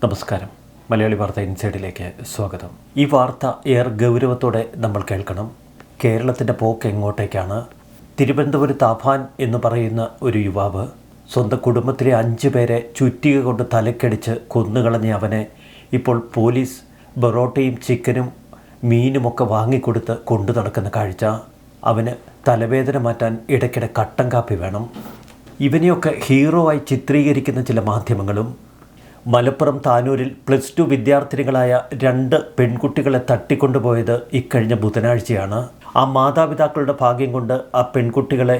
നമസ്കാരം. മലയാളി വാർത്ത ഇൻസൈഡിലേക്ക് സ്വാഗതം. ഈ വാർത്ത ഏറെ ഗൗരവത്തോടെ നമ്മൾ കേൾക്കണം. കേരളത്തിൻ്റെ പോക്ക് എങ്ങോട്ടേക്കാണ്? തിരുവനന്തപുരത്ത് അഫാൻ എന്ന് പറയുന്ന ഒരു യുവാവ് സ്വന്തം കുടുംബത്തിലെ 5 പേരെ ചുറ്റിക കൊണ്ട് തലക്കടിച്ച് കൊന്നുകളഞ്ഞ അവനെ ഇപ്പോൾ പോലീസ് ബൊറോട്ടയും ചിക്കനും മീനുമൊക്കെ വാങ്ങിക്കൊടുത്ത് കൊണ്ടു നടക്കുന്ന കാഴ്ച. അവന് തലവേദന മാറ്റാൻ ഇടയ്ക്കിടെ കട്ടൻ കാപ്പി വേണം. ഇവനെയൊക്കെ ഹീറോ ആയി ചിത്രീകരിക്കുന്ന ചില മാധ്യമങ്ങളും മലപ്പുറം താനൂരിൽ +2 വിദ്യാർത്ഥിനികളായ 2 പെൺകുട്ടികളെ തട്ടിക്കൊണ്ടുപോയത് ഇക്കഴിഞ്ഞ ബുധനാഴ്ചയാണ്. ആ മാതാപിതാക്കളുടെ ഭാഗ്യം കൊണ്ട് ആ പെൺകുട്ടികളെ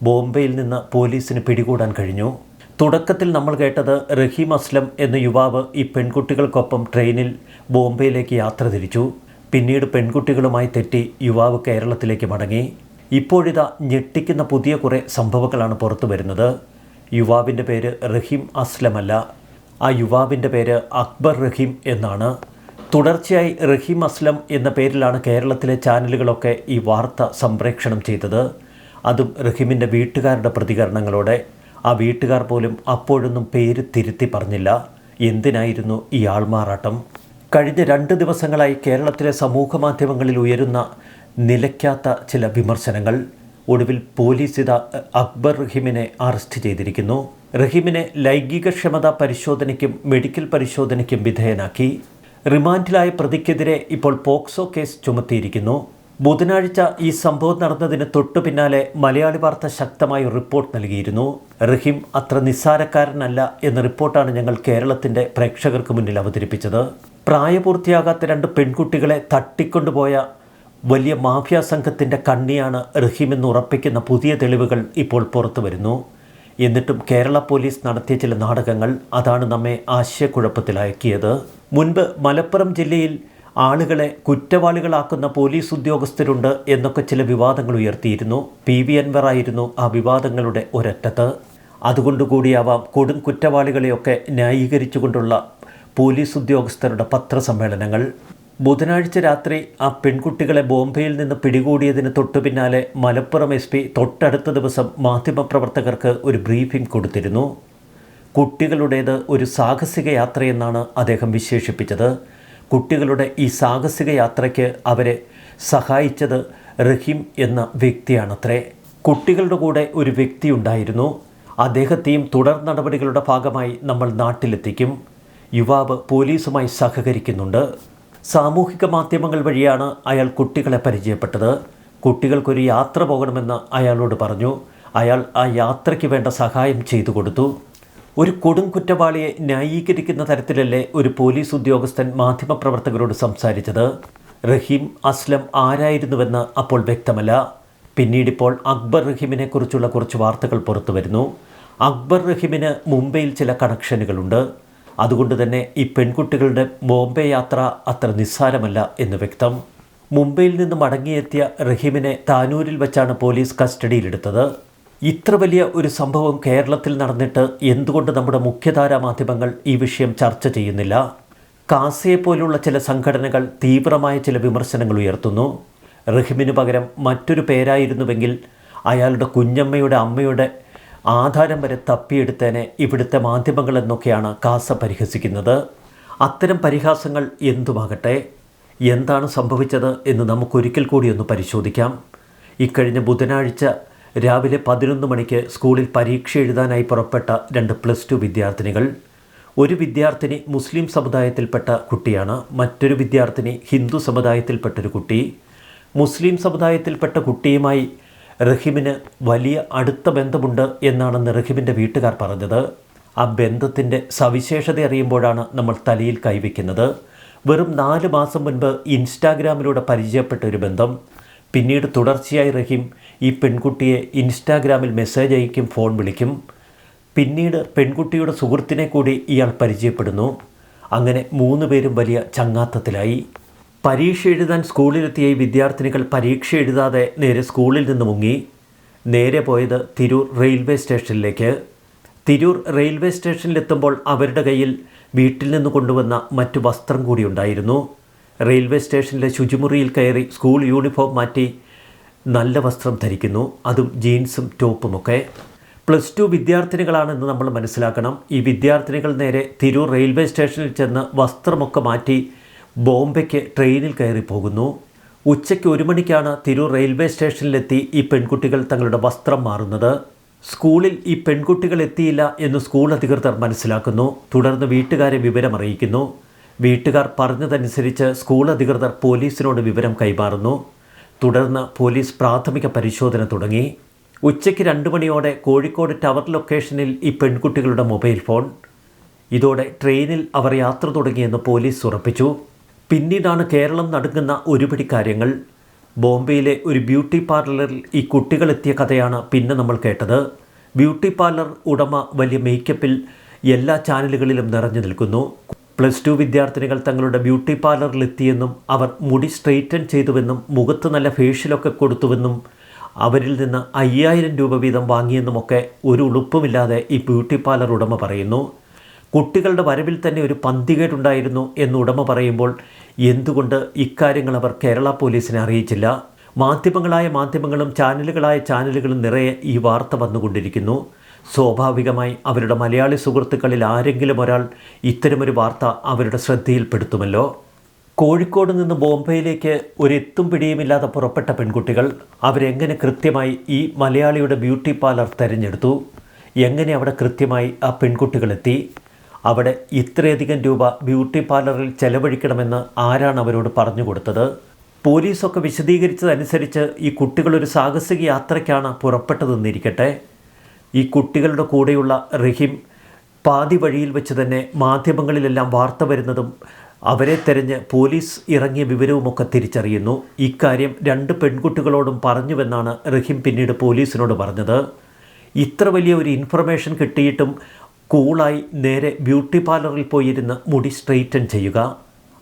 ബോംബെയിൽ നിന്ന് പോലീസിന് പിടികൂടാൻ കഴിഞ്ഞു. തുടക്കത്തിൽ നമ്മൾ കേട്ടത് റഹീം അസ്ലം എന്ന യുവാവ് ഈ പെൺകുട്ടികൾക്കൊപ്പം ട്രെയിനിൽ ബോംബെയിലേക്ക് യാത്ര തിരിച്ചു. പിന്നീട് പെൺകുട്ടികളുമായി തെറ്റി യുവാവ് കേരളത്തിലേക്ക് മടങ്ങി. ഇപ്പോഴിതാ ഞെട്ടിക്കുന്ന പുതിയ കുറേ സംഭവങ്ങളാണ് പുറത്തു വരുന്നത്. യുവാവിൻ്റെ പേര് റഹീം അസ്ലമല്ല, ആ യുവാവിൻ്റെ പേര് അക്ബർ റഹീം എന്നാണ്. തുടർച്ചയായി റഹീം അസ്ലം എന്ന പേരിലാണ് കേരളത്തിലെ ചാനലുകളൊക്കെ ഈ വാർത്ത സംപ്രേക്ഷണം ചെയ്തത്. അതും റഹീമിൻ്റെ വീട്ടുകാരുടെ പ്രതികരണങ്ങളോടെ. ആ വീട്ടുകാർ പോലും അപ്പോഴൊന്നും പേര് തിരുത്തി പറഞ്ഞില്ല. എന്തിനായിരുന്നു ഈ ആൾമാറാട്ടം? കഴിഞ്ഞ 2 ദിവസങ്ങളായി കേരളത്തിലെ സമൂഹ മാധ്യമങ്ങളിൽ ഉയരുന്ന നിലയ്ക്കാത്ത ചില വിമർശനങ്ങൾ. ഒടുവിൽ പോലീസ് ഇതാ അക്ബർ റഹീമിനെ അറസ്റ്റ് ചെയ്തിരിക്കുന്നു. റഹീമിനെ ലൈംഗികക്ഷമതാ പരിശോധനയ്ക്കും മെഡിക്കൽ പരിശോധനയ്ക്കും വിധേയനാക്കി. റിമാൻഡിലായ പ്രതിക്കെതിരെ ഇപ്പോൾ പോക്സോ കേസ് ചുമത്തിയിരിക്കുന്നു. ബുധനാഴ്ച ഈ സംഭവം നടന്നതിന് തൊട്ടു പിന്നാലെ മലയാളി വാർത്ത ശക്തമായ റിപ്പോർട്ട് നൽകിയിരുന്നു. റഹീം അത്ര നിസ്സാരക്കാരനല്ല എന്ന റിപ്പോർട്ടാണ് ഞങ്ങൾ കേരളത്തിൻ്റെ പ്രേക്ഷകർക്ക് മുന്നിൽ അവതരിപ്പിച്ചത്. പ്രായപൂർത്തിയാകാത്ത 2 പെൺകുട്ടികളെ തട്ടിക്കൊണ്ടുപോയ വലിയ മാഫിയ സംഘത്തിൻ്റെ കണ്ണിയാണ് റഹീം എന്ന് ഉറപ്പിക്കുന്ന പുതിയ തെളിവുകൾ ഇപ്പോൾ പുറത്തു വരുന്നു. എന്നിട്ടും കേരള പോലീസ് നടത്തിയ ചില നാടകങ്ങൾ അതാണ് നമ്മെ ആശയക്കുഴപ്പത്തിലാക്കിയത്. മുൻപ് മലപ്പുറം ജില്ലയിൽ ആളുകളെ കുറ്റവാളികളാക്കുന്ന പോലീസ് ഉദ്യോഗസ്ഥരുണ്ട് എന്നൊക്കെ ചില വിവാദങ്ങൾ ഉയർത്തിയിരുന്നു. PV അൻവർ ആയിരുന്നു ആ വിവാദങ്ങളുടെ ഒരറ്റത്ത്. അതുകൊണ്ടുകൂടിയാവാം കൊടും കുറ്റവാളികളെയൊക്കെ ന്യായീകരിച്ചുകൊണ്ടുള്ള പോലീസ് ഉദ്യോഗസ്ഥരുടെ പത്രസമ്മേളനങ്ങൾ. ബുധനാഴ്ച രാത്രി ആ പെൺകുട്ടികളെ ബോംബെയിൽ നിന്ന് പിടികൂടിയതിന് തൊട്ടു പിന്നാലെ മലപ്പുറം SP തൊട്ടടുത്ത ദിവസം മാധ്യമപ്രവർത്തകർക്ക് ഒരു ബ്രീഫിംഗ് കൊടുത്തിരുന്നു. കുട്ടികളുടേത് ഒരു സാഹസിക യാത്രയെന്നാണ് അദ്ദേഹം വിശേഷിപ്പിച്ചത്. കുട്ടികളുടെ ഈ സാഹസിക യാത്രയ്ക്ക് അവരെ സഹായിച്ചത് റഹീം എന്ന വ്യക്തിയാണത്രേ. കുട്ടികളുടെ കൂടെ ഒരു വ്യക്തി ഉണ്ടായിരുന്നു. അദ്ദേഹത്തെയും തുടർ നടപടികളുടെ ഭാഗമായി നമ്മൾ നാട്ടിലെത്തിക്കും. യുവാവ് പോലീസുമായി സഹകരിക്കുന്നുണ്ട്. സാമൂഹിക മാധ്യമങ്ങൾ വഴിയാണ് അയാൾ കുട്ടികളെ പരിചയപ്പെട്ടത്. കുട്ടികൾക്കൊരു യാത്ര പോകണമെന്ന് അയാളോട് പറഞ്ഞു. അയാൾ ആ യാത്രയ്ക്ക് വേണ്ട സഹായം ചെയ്തു കൊടുത്തു. ഒരു കൊടും കുറ്റവാളിയെ ന്യായീകരിക്കുന്ന തരത്തിലല്ലേ ഒരു പോലീസ് ഉദ്യോഗസ്ഥൻ മാധ്യമപ്രവർത്തകരോട് സംസാരിച്ചത്? റഹീം അസ്ലം ആരായിരുന്നുവെന്ന് അപ്പോൾ വ്യക്തമല്ല. പിന്നീടിപ്പോൾ അക്ബർ റഹീമിനെക്കുറിച്ചുള്ള കുറച്ച് വാർത്തകൾ പുറത്തു വരുന്നു. അക്ബർ റഹീമിന് മുംബൈയിൽ ചില കണക്ഷനുകളുണ്ട്. അതുകൊണ്ട് തന്നെ ഈ പെൺകുട്ടികളുടെ ബോംബെ യാത്ര അത്ര നിസ്സാരമല്ല എന്ന് വ്യക്തം. മുംബൈയിൽ നിന്ന് മടങ്ങിയെത്തിയ റഹീമിനെ താനൂരിൽ വെച്ചാണ് പോലീസ് കസ്റ്റഡിയിലെടുത്തത്. ഇത്ര വലിയ ഒരു സംഭവം കേരളത്തിൽ നടന്നിട്ട് എന്തുകൊണ്ട് നമ്മുടെ മുഖ്യധാരാ മാധ്യമങ്ങൾ ഈ വിഷയം ചർച്ച ചെയ്യുന്നില്ല? കാസയെ പോലുള്ള ചില സംഘടനകൾ തീവ്രമായ ചില വിമർശനങ്ങൾ ഉയർത്തുന്നു. റഹീമിന് പകരം മറ്റൊരു പേരായിരുന്നുവെങ്കിൽ അയാളുടെ കുഞ്ഞമ്മയുടെ അമ്മയുടെ ആധാരം വരെ തപ്പിയെടുത്തേനെ ഇവിടുത്തെ മാധ്യമങ്ങൾ എന്നൊക്കെയാണ് കാസ പരിഹസിക്കുന്നത്. അത്തരം പരിഹാസങ്ങൾ എന്തുമാകട്ടെ, എന്താണ് സംഭവിച്ചത് എന്ന് നമുക്കൊരിക്കൽ കൂടി ഒന്ന് പരിശോധിക്കാം. ഇക്കഴിഞ്ഞ ബുധനാഴ്ച രാവിലെ 11 മണിക്ക് സ്കൂളിൽ പരീക്ഷ എഴുതാനായി പുറപ്പെട്ട 2 +2 വിദ്യാർത്ഥിനികൾ. ഒരു വിദ്യാർത്ഥിനി മുസ്ലിം സമുദായത്തിൽപ്പെട്ട കുട്ടിയാണ്, മറ്റൊരു വിദ്യാർത്ഥിനി ഹിന്ദു സമുദായത്തിൽപ്പെട്ടൊരു കുട്ടി. മുസ്ലിം സമുദായത്തിൽപ്പെട്ട കുട്ടിയുമായി റഹീമിന് വലിയ അടുത്ത ബന്ധമുണ്ട് എന്നാണെന്ന് റഹീമിൻ്റെ വീട്ടുകാർ പറഞ്ഞത്. ആ ബന്ധത്തിൻ്റെ സവിശേഷത അറിയുമ്പോഴാണ് നമ്മൾ തലയിൽ കൈവയ്ക്കുന്നത്. വെറും 4 മാസം മുൻപ് ഇൻസ്റ്റാഗ്രാമിലൂടെ പരിചയപ്പെട്ട ഒരു ബന്ധം. പിന്നീട് തുടർച്ചയായി റഹീം ഈ പെൺകുട്ടിയെ ഇൻസ്റ്റാഗ്രാമിൽ മെസ്സേജ് അയക്കും, ഫോൺ വിളിക്കും. പിന്നീട് പെൺകുട്ടിയുടെ സുഹൃത്തിനെ കൂടി ഇയാൾ പരിചയപ്പെടുന്നു. അങ്ങനെ 3 പേരും വലിയ ചങ്ങാത്തത്തിലായി. പരീക്ഷ എഴുതാൻ സ്കൂളിലെത്തിയ ഈ വിദ്യാർത്ഥിനികൾ പരീക്ഷ എഴുതാതെ നേരെ സ്കൂളിൽ നിന്ന് മുങ്ങി. നേരെ പോയത് തിരൂർ റെയിൽവേ സ്റ്റേഷനിലേക്ക്. തിരൂർ റെയിൽവേ സ്റ്റേഷനിലെത്തുമ്പോൾ അവരുടെ കയ്യിൽ വീട്ടിൽ നിന്ന് കൊണ്ടുവന്ന മറ്റു വസ്ത്രം കൂടി ഉണ്ടായിരുന്നു. റെയിൽവേ സ്റ്റേഷനിലെ ശുചിമുറിയിൽ കയറി സ്കൂൾ യൂണിഫോം മാറ്റി നല്ല വസ്ത്രം ധരിക്കുന്നു, അതും ജീൻസും ടോപ്പുമൊക്കെ. +2 വിദ്യാർത്ഥിനികളാണെന്ന് നമ്മൾ മനസ്സിലാക്കണം. ഈ വിദ്യാർത്ഥിനികൾ നേരെ തിരൂർ റെയിൽവേ സ്റ്റേഷനിൽ ചെന്ന് വസ്ത്രമൊക്കെ മാറ്റി ബോംബെക്ക് ട്രെയിനിൽ കയറി പോകുന്നു. ഉച്ചയ്ക്ക് 1 മണിക്കാണ് തിരൂർ റെയിൽവേ സ്റ്റേഷനിലെത്തി ഈ പെൺകുട്ടികൾ തങ്ങളുടെ വസ്ത്രം മാറുന്നത്. സ്കൂളിൽ ഈ പെൺകുട്ടികൾ എത്തിയില്ല എന്ന് സ്കൂൾ അധികൃതർ മനസ്സിലാക്കുന്നു. തുടർന്ന് വീട്ടുകാരെ വിവരമറിയിക്കുന്നു. വീട്ടുകാർ പറഞ്ഞതനുസരിച്ച് സ്കൂൾ അധികൃതർ പോലീസിനോട് വിവരം കൈമാറുന്നു. തുടർന്ന് പോലീസ് പ്രാഥമിക പരിശോധന തുടങ്ങി. ഉച്ചയ്ക്ക് 2 മണിയോടെ കോഴിക്കോട് ടവർ ലൊക്കേഷനിൽ ഈ പെൺകുട്ടികളുടെ മൊബൈൽ ഫോൺ. ഇതോടെ ട്രെയിനിൽ അവർ യാത്ര തുടങ്ങിയെന്ന് പോലീസ് ഉറപ്പിച്ചു. പിന്നീടാണ് കേരളം നടുങ്ങുന്ന ഒരുപിടി കാര്യങ്ങൾ. ബോംബെയിലെ ഒരു ബ്യൂട്ടി പാർലറിൽ ഈ കുട്ടികളെത്തിയ കഥയാണ് പിന്നെ നമ്മൾ കേട്ടത്. ബ്യൂട്ടി പാർലർ ഉടമ വലിയ മേക്കപ്പിൽ എല്ലാ ചാനലുകളിലും നിറഞ്ഞു നിൽക്കുന്നു. +2 വിദ്യാർത്ഥിനികൾ തങ്ങളുടെ ബ്യൂട്ടി പാർലറിലെത്തിയെന്നും അവർ മുടി സ്ട്രെയിറ്റൻ ചെയ്തുവെന്നും മുഖത്ത് നല്ല ഫേഷ്യലൊക്കെ കൊടുത്തുവെന്നും അവരിൽ നിന്ന് 5000 രൂപ വീതം വാങ്ങിയെന്നുമൊക്കെ ഒരു ഉളുപ്പുമില്ലാതെ ഈ ബ്യൂട്ടി പാർലർ ഉടമ പറയുന്നു. കുട്ടികളുടെ വരവിൽ തന്നെ ഒരു പന്തികേടുണ്ടായിരുന്നു എന്ന് ഉടമ പറയുമ്പോൾ എന്തുകൊണ്ട് ഇക്കാര്യങ്ങൾ അവർ കേരള പോലീസിനെ അറിയിച്ചില്ല? മാധ്യമങ്ങളും ചാനലുകളും നിറയെ ഈ വാർത്ത വന്നുകൊണ്ടിരിക്കുന്നു. സ്വാഭാവികമായി അവരുടെ മലയാളി സുഹൃത്തുക്കളിൽ ആരെങ്കിലും ഒരാൾ ഇത്തരമൊരു വാർത്ത അവരുടെ ശ്രദ്ധയിൽപ്പെടുത്തുമല്ലോ. കോഴിക്കോട് നിന്ന് ബോംബെയിലേക്ക് ഒരെത്തും പിടിയുമില്ലാതെ പുറപ്പെട്ട പെൺകുട്ടികൾ അവരെങ്ങനെ കൃത്യമായി ഈ മലയാളിയുടെ ബ്യൂട്ടി പാർലർ തിരഞ്ഞെടുത്തു? എങ്ങനെ അവിടെ കൃത്യമായി ആ പെൺകുട്ടികളെത്തി? അവിടെ ഇത്രയധികം രൂപ ബ്യൂട്ടി പാർലറിൽ ചെലവഴിക്കണമെന്ന് ആരാണ് അവരോട് പറഞ്ഞു കൊടുത്തത്? പോലീസൊക്കെ വിശദീകരിച്ചതനുസരിച്ച് ഈ കുട്ടികളൊരു സാഹസിക യാത്രയ്ക്കാണ് പുറപ്പെട്ടതെന്നിരിക്കട്ടെ. ഈ കുട്ടികളുടെ കൂടെയുള്ള റഹീം പാതി വഴിയിൽ വെച്ച് തന്നെ മാധ്യമങ്ങളിലെല്ലാം വാർത്ത വരുന്നതും അവരെ തെരഞ്ഞ് പോലീസ് ഇറങ്ങിയ വിവരവുമൊക്കെ തിരിച്ചറിയുന്നു. ഇക്കാര്യം 2 പെൺകുട്ടികളോടും പറഞ്ഞുവെന്നാണ് റഹീം പിന്നീട് പോലീസിനോട് പറഞ്ഞത്. ഇത്ര വലിയ ഒരു ഇൻഫർമേഷൻ കിട്ടിയിട്ടും കൂളായി നേരെ ബ്യൂട്ടി പാർലറിൽ പോയിരുന്ന് മുടി സ്ട്രെയിറ്റൻ ചെയ്യുക.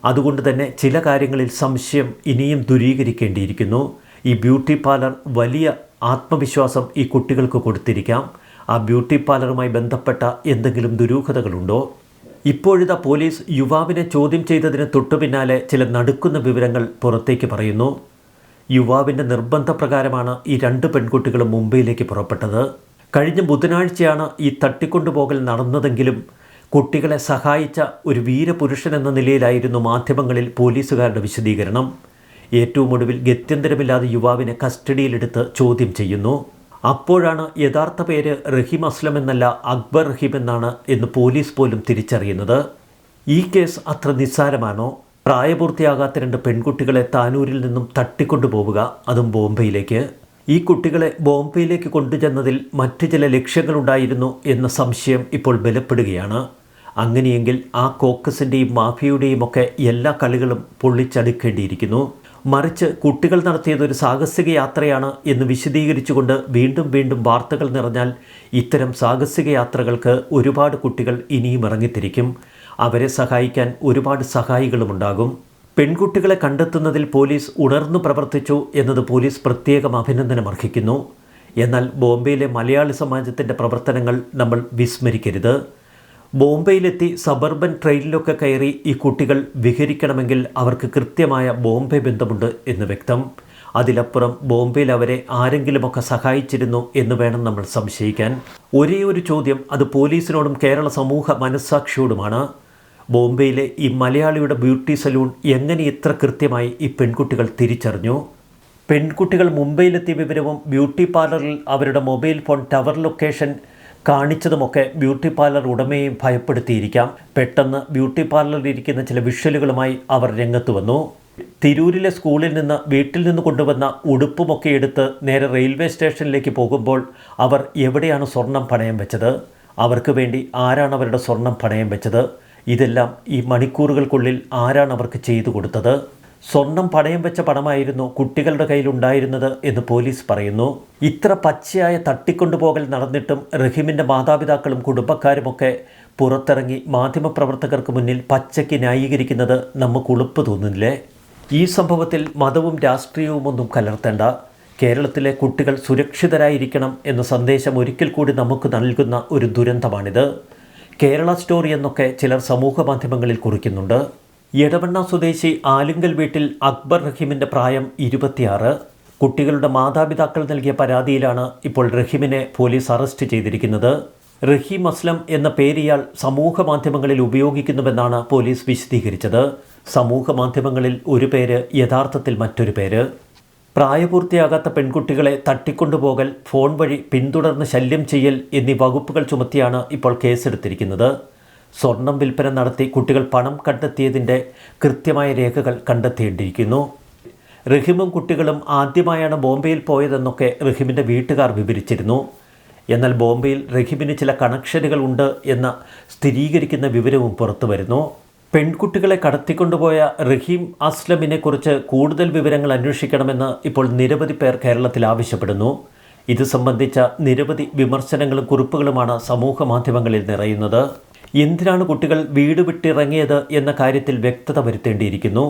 അതുകൊണ്ട് തന്നെ ചില കാര്യങ്ങളിൽ സംശയം ഇനിയും ദൂരീകരിക്കേണ്ടിയിരിക്കുന്നു. ഈ ബ്യൂട്ടി പാർലർ വലിയ ആത്മവിശ്വാസം ഈ കുട്ടികൾക്ക് കൊടുത്തിരിക്കാം. ആ ബ്യൂട്ടി പാർലറുമായി ബന്ധപ്പെട്ട എന്തെങ്കിലും ദുരൂഹതകളുണ്ടോ? ഇപ്പോഴിതാ പോലീസ് യുവാവിനെ ചോദ്യം ചെയ്തതിന് തൊട്ടു പിന്നാലെ ചില നടുക്കുന്ന വിവരങ്ങൾ പുറത്തേക്ക് പറയുന്നു. യുവാവിൻ്റെ നിർബന്ധപ്രകാരമാണ് ഈ 2 പെൺകുട്ടികളും മുംബൈയിലേക്ക് പുറപ്പെട്ടത്. കഴിഞ്ഞ ബുധനാഴ്ചയാണ് ഈ തട്ടിക്കൊണ്ടുപോകൽ നടന്നതെങ്കിലും കുട്ടികളെ സഹായിച്ച ഒരു വീരപുരുഷൻ എന്ന നിലയിലായിരുന്നു മാധ്യമങ്ങളിൽ പോലീസുകാരുടെ വിശദീകരണം. ഏറ്റവും ഒടുവിൽ ഗത്യന്തരമില്ലാതെ യുവാവിനെ കസ്റ്റഡിയിലെടുത്ത് ചോദ്യം ചെയ്യുന്നു. അപ്പോഴാണ് യഥാർത്ഥ പേര് റഹീം അസ്ലം എന്നല്ല അക്ബർ റഹീം എന്നാണ് എന്ന് പോലീസ് പോലും തിരിച്ചറിയുന്നത്. ഈ കേസ് അത്ര നിസ്സാരമാണോ? പ്രായപൂർത്തിയാകാത്ത 2 പെൺകുട്ടികളെ താനൂരിൽ നിന്നും തട്ടിക്കൊണ്ടുപോവുക, അതും ബോംബെയിലേക്ക്. ഈ കുട്ടികളെ ബോംബെയിലേക്ക് കൊണ്ടുചെന്നതിൽ മറ്റു ചില ലക്ഷ്യങ്ങളുണ്ടായിരുന്നു എന്ന സംശയം ഇപ്പോൾ ബലപ്പെടുകയാണ്. അങ്ങനെയെങ്കിൽ ആ കോക്കസിൻ്റെയും മാഫിയയുടെയും ഒക്കെ എല്ലാ കളികളും പൊള്ളിച്ചടുക്കേണ്ടിയിരിക്കുന്നു. മറിച്ച് കുട്ടികൾ നടത്തിയത് ഒരു സാഹസിക യാത്രയാണ് എന്ന് വിശദീകരിച്ചുകൊണ്ട് വീണ്ടും വാർത്തകൾ നിറഞ്ഞാൽ ഇത്തരം സാഹസിക യാത്രകൾക്ക് ഒരുപാട് കുട്ടികൾ ഇനിയും ഇറങ്ങിത്തിരിക്കും. അവരെ സഹായിക്കാൻ ഒരുപാട് സഹായികളുമുണ്ടാകും. പെൺകുട്ടികളെ കണ്ടെത്തുന്നതിൽ പോലീസ് ഉണർന്നു പ്രവർത്തിച്ചു എന്നത് പോലീസ് പ്രത്യേകം അഭിനന്ദനം അർഹിക്കുന്നു. എന്നാൽ ബോംബെയിലെ മലയാളി സമാജത്തിൻ്റെ പ്രവർത്തനങ്ങൾ നമ്മൾ വിസ്മരിക്കരുത്. ബോംബെയിലെത്തി സബർബൻ ട്രെയിനിലൊക്കെ കയറി ഈ കുട്ടികൾ വിഹരിക്കണമെങ്കിൽ അവർക്ക് കൃത്യമായ ബോംബെ ബന്ധമുണ്ട് എന്ന് വ്യക്തം. അതിലപ്പുറം ബോംബെയിൽ അവരെ ആരെങ്കിലുമൊക്കെ സഹായിച്ചിരുന്നു എന്ന് വേണം നമ്മൾ സംശയിക്കാൻ. ഒരേ ഒരു ചോദ്യം, അത് പോലീസിനോടും കേരള സമൂഹ മനസ്സാക്ഷിയോടുമാണ്. ബോംബെയിലെ ഈ മലയാളിയുടെ ബ്യൂട്ടി സലൂൺ എങ്ങനെ ഇത്ര കൃത്യമായി ഈ പെൺകുട്ടികൾ തിരിച്ചറിഞ്ഞു? പെൺകുട്ടികൾ മുംബൈയിലെത്തിയ വിവരവും ബ്യൂട്ടി പാർലറിൽ അവരുടെ മൊബൈൽ ഫോൺ ടവർ ലൊക്കേഷൻ കാണിച്ചതുമൊക്കെ ബ്യൂട്ടി പാർലർ ഉടമയെയും ഭയപ്പെടുത്തിയിരിക്കാം. പെട്ടെന്ന് ബ്യൂട്ടി പാർലറിൽ ഇരിക്കുന്ന ചില വിഷ്വലുകളുമായി അവർ രംഗത്ത് വന്നു. തിരൂരിലെ സ്കൂളിൽ നിന്ന് വീട്ടിൽ നിന്ന് കൊണ്ടുവന്ന ഉടുപ്പുമൊക്കെ എടുത്ത് നേരെ റെയിൽവേ സ്റ്റേഷനിലേക്ക് പോകുമ്പോൾ അവർ എവിടെയാണ് സ്വർണം പണയം വെച്ചത്? അവർക്ക് വേണ്ടി ആരാണ് അവരുടെ സ്വർണം പണയം വെച്ചത്? ഇതെല്ലാം ഈ മണിക്കൂറുകൾക്കുള്ളിൽ ആരാണ് അവർക്ക് ചെയ്തു കൊടുത്തത്? സ്വർണം പണയം വെച്ച പണമായിരുന്നു കുട്ടികളുടെ കയ്യിലുണ്ടായിരുന്നത് എന്ന് പോലീസ് പറയുന്നു. ഇത്ര പച്ചയായ തട്ടിക്കൊണ്ടുപോകൽ നടന്നിട്ടും റഹീമിൻ്റെ മാതാപിതാക്കളും കുടുംബക്കാരുമൊക്കെ പുറത്തിറങ്ങി മാധ്യമപ്രവർത്തകർക്ക് മുന്നിൽ പച്ചയ്ക്ക് ന്യായീകരിക്കുന്നത് നമുക്ക് ഉളുപ്പ് തോന്നുന്നില്ലേ? ഈ സംഭവത്തിൽ മതവും രാഷ്ട്രീയവും ഒന്നും കലർത്തേണ്ട. കേരളത്തിലെ കുട്ടികൾ സുരക്ഷിതരായിരിക്കണം എന്ന സന്ദേശം ഒരിക്കൽ കൂടി നമുക്ക് നൽകുന്ന ഒരു ദുരന്തമാണിത്. കേരള സ്റ്റോറി എന്നൊക്കെ ചിലർ സമൂഹ മാധ്യമങ്ങളിൽ കുറിക്കുന്നുണ്ട്. എടവണ്ണ സ്വദേശി ആലുങ്കൽ വീട്ടിൽ അക്ബർ റഹീമിൻ്റെ പ്രായം 26. കുട്ടികളുടെ മാതാപിതാക്കൾ നൽകിയ പരാതിയിലാണ് ഇപ്പോൾ റഹീമിനെ പോലീസ് അറസ്റ്റ് ചെയ്തിരിക്കുന്നത്. റഹീം അസ്ലം എന്ന പേര് ഇയാൾ സമൂഹ മാധ്യമങ്ങളിൽ ഉപയോഗിക്കുന്നുവെന്നാണ് പോലീസ് വിശദീകരിച്ചത്. സമൂഹ മാധ്യമങ്ങളിൽ ഒരു പേര്, യഥാർത്ഥത്തിൽ മറ്റൊരു പേര്. പ്രായപൂർത്തിയാകാത്ത പെൺകുട്ടികളെ തട്ടിക്കൊണ്ടുപോകൽ, ഫോൺ വഴി പിന്തുടർന്ന് ശല്യം ചെയ്യൽ എന്നീ വകുപ്പുകൾ ചുമത്തിയാണ് ഇപ്പോൾ കേസെടുത്തിരിക്കുന്നത്. സ്വർണം വിൽപ്പന നടത്തി കുട്ടികൾ പണം കണ്ടെത്തിയതിൻ്റെ കൃത്യമായ രേഖകൾ കണ്ടെത്തിയിരിക്കുന്നു. റഹീമും കുട്ടികളും ആദ്യമായാണ് ബോംബെയിൽ പോയതെന്നൊക്കെ റഹീമിൻ്റെ വീട്ടുകാർ വിവരിച്ചിരുന്നു. എന്നാൽ ബോംബെയിൽ റഹീമിന് ചില കണക്ഷനുകൾ ഉണ്ട് എന്ന സ്ഥിരീകരിക്കുന്ന വിവരവും പുറത്തു വരുന്നു. പെൺകുട്ടികളെ കടത്തിക്കൊണ്ടുപോയ റഹീം അസ്ലമിനെക്കുറിച്ച് കൂടുതൽ വിവരങ്ങൾ അന്വേഷിക്കണമെന്ന് ഇപ്പോൾ നിരവധി പേർ കേരളത്തിൽ ആവശ്യപ്പെടുന്നു. ഇത് സംബന്ധിച്ച നിരവധി വിമർശനങ്ങളും കുറിപ്പുകളുമാണ് സമൂഹ മാധ്യമങ്ങളിൽ നിറയുന്നത്. എന്തിനാണ് കുട്ടികൾ വീട് വിട്ടിറങ്ങിയത് എന്ന കാര്യത്തിൽ വ്യക്തത വരുത്തേണ്ടിയിരിക്കുന്നു.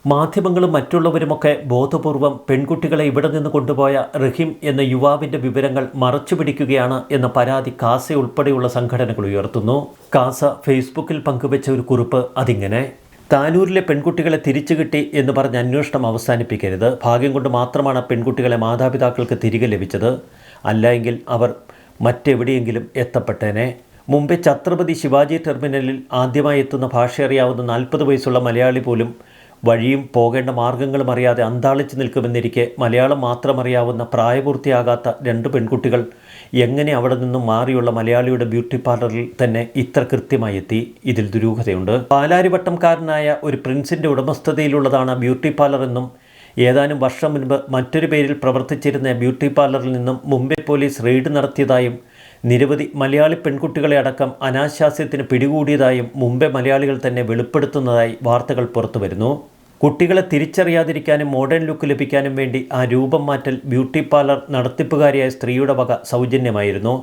മാധ്യമങ്ങളും മറ്റുള്ളവരുമൊക്കെ ബോധപൂർവം പെൺകുട്ടികളെ ഇവിടെ നിന്ന് കൊണ്ടുപോയ റഹീം എന്ന യുവാവിൻ്റെ വിവരങ്ങൾ മറച്ചുപിടിക്കുകയാണ് എന്ന പരാതി കാസ ഉൾപ്പെടെയുള്ള സംഘടനകൾ ഉയർത്തുന്നു. കാസ ഫേസ്ബുക്കിൽ പങ്കുവെച്ച ഒരു കുറിപ്പ് അതിങ്ങനെ: താനൂരിലെ പെൺകുട്ടികളെ തിരിച്ചു കിട്ടി എന്ന് പറഞ്ഞ് അന്വേഷണം അവസാനിപ്പിക്കരുത്. ഭാഗ്യം കൊണ്ട് മാത്രമാണ് പെൺകുട്ടികളെ മാതാപിതാക്കൾക്ക് തിരികെ ലഭിച്ചത്. അല്ലായെങ്കിൽ അവർ മറ്റെവിടെയെങ്കിലും എത്തപ്പെട്ടേനെ. മുംബൈ ഛത്രപതി ശിവാജി ടെർമിനലിൽ ആദ്യമായി എത്തുന്ന ഭാഷയറിയാവുന്ന 40 വയസ്സുള്ള മലയാളി പോലും വഴിയും പോകേണ്ട മാർഗങ്ങളും അറിയാതെ അന്താളിച്ച് നിൽക്കുമെന്നിരിക്കെ മലയാളം മാത്രമറിയാവുന്ന പ്രായപൂർത്തിയാകാത്ത 2 പെൺകുട്ടികൾ എങ്ങനെ അവിടെ നിന്നും മാറിയുള്ള മലയാളിയുടെ ബ്യൂട്ടി പാർലറിൽ തന്നെ ഇത്ര കൃത്യമായി എത്തി? ഇതിൽ ദുരൂഹതയുണ്ട്. പാലാരിവട്ടംകാരനായ ഒരു പ്രിൻസിൻ്റെ ഉടമസ്ഥതയിലുള്ളതാണ് ബ്യൂട്ടി പാർലർ എന്നും ഏതാനും വർഷം മുൻപ് മറ്റൊരു പേരിൽ പ്രവർത്തിച്ചിരുന്ന ബ്യൂട്ടി പാർലറിൽ നിന്നും മുംബൈ പോലീസ് റെയ്ഡ് നടത്തിയതായും നിരവധി മലയാളി പെൺകുട്ടികളെ അടക്കം അനാശാസ്യത്തിന് പിടികൂടിയതായും മുംബൈ മലയാളികൾ തന്നെ വെളിപ്പെടുത്തുന്നതായി വാർത്തകൾ പുറത്തു വരുന്നു. കുട്ടികളെ തിരിച്ചറിയാതിരിക്കാനും മോഡേൺ ലുക്ക് ലഭിക്കാനും വേണ്ടി ആ രൂപം മാറ്റൽ ബ്യൂട്ടി പാർലർ നടത്തിപ്പുകാരിയായ സ്ത്രീയുടെ വക സൗജന്യമായിരുന്നു.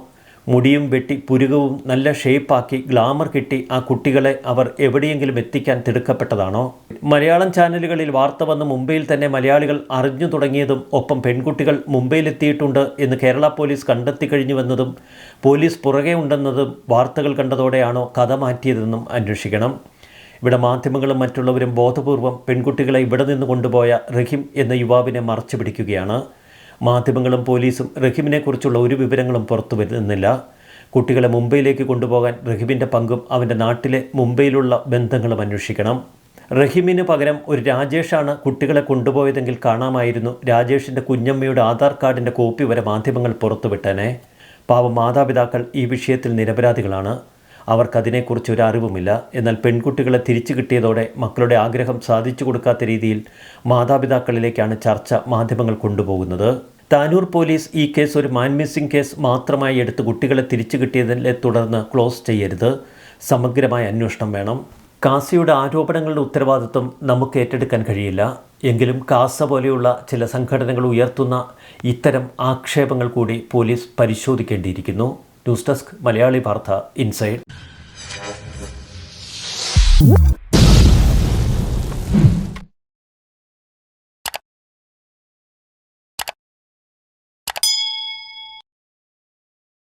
മുടിയും വെട്ടി പുരുകവും നല്ല ഷേപ്പാക്കി ഗ്ലാമർ കിട്ടി ആ കുട്ടികളെ അവർ എവിടെയെങ്കിലും എത്തിക്കാൻ തിടുക്കപ്പെട്ടതാണോ? മലയാളം ചാനലുകളിൽ വാർത്ത വന്ന് മുംബൈയിൽ തന്നെ മലയാളികൾ അറിഞ്ഞു തുടങ്ങിയതും ഒപ്പം പെൺകുട്ടികൾ മുംബൈയിലെത്തിയിട്ടുണ്ട് എന്ന് കേരള പോലീസ് കണ്ടെത്തി കഴിഞ്ഞുവെന്നതും പോലീസ് പുറകെ ഉണ്ടെന്നതും വാർത്തകൾ കണ്ടതോടെയാണോ കഥ മാറ്റിയതെന്നും അന്വേഷിക്കണം. ഇവിടെ മാധ്യമങ്ങളും മറ്റുള്ളവരും ബോധപൂർവം പെൺകുട്ടികളെ ഇവിടെ നിന്ന് കൊണ്ടുപോയ റഹീം എന്ന യുവാവിനെ മറച്ചു പിടിക്കുകയാണ്. മാധ്യമങ്ങളും പോലീസും റഹീമിനെക്കുറിച്ചുള്ള ഒരു വിവരങ്ങളും പുറത്തു വരുന്നില്ല. കുട്ടികളെ മുംബൈയിലേക്ക് കൊണ്ടുപോകാൻ റഹീമിൻ്റെ പങ്കും അവൻ്റെ നാട്ടിലെ മുംബൈയിലുള്ള ബന്ധങ്ങളും അന്വേഷിക്കണം. റഹീമിന് പകരം ഒരു രാജേഷാണ് കുട്ടികളെ കൊണ്ടുപോയതെങ്കിൽ കാണാമായിരുന്നു. രാജേഷിൻ്റെ കുഞ്ഞമ്മയുടെ ആധാർ കാർഡിൻ്റെ കോപ്പി വരെ മാധ്യമങ്ങൾ പുറത്തുവിട്ടേനെ. പാവം മാതാപിതാക്കൾ ഈ വിഷയത്തിൽ നിരപരാധികളാണ്. അവർക്കതിനെക്കുറിച്ച് ഒരു അറിവുമില്ല. എന്നാൽ പെൺകുട്ടികളെ തിരിച്ചു കിട്ടിയതോടെ മക്കളുടെ ആഗ്രഹം സാധിച്ചു കൊടുക്കാത്ത രീതിയിൽ മാതാപിതാക്കളിലേക്കാണ് ചർച്ച മാധ്യമങ്ങൾ കൊണ്ടുപോകുന്നത്. താനൂർ പോലീസ് ഈ കേസ് ഒരു മാൻ മിസ്സിംഗ് കേസ് മാത്രമായി എടുത്ത് കുട്ടികളെ തിരിച്ചു കിട്ടിയതിനെ തുടർന്ന് ക്ലോസ് ചെയ്യരുത്. സമഗ്രമായ അന്വേഷണം വേണം. കാസയുടെ ആരോപണങ്ങളുടെ ഉത്തരവാദിത്വം നമുക്ക് ഏറ്റെടുക്കാൻ കഴിയില്ല. എങ്കിലും കാസ പോലെയുള്ള ചില സംഘടനകൾ ഉയർത്തുന്ന ഇത്തരം ആക്ഷേപങ്ങൾ കൂടി പോലീസ് പരിശോധിക്കേണ്ടിയിരിക്കുന്നു. ന്യൂസ് ഡെസ്ക് മലയാളി വാർത്ത ഇൻസൈഡ്.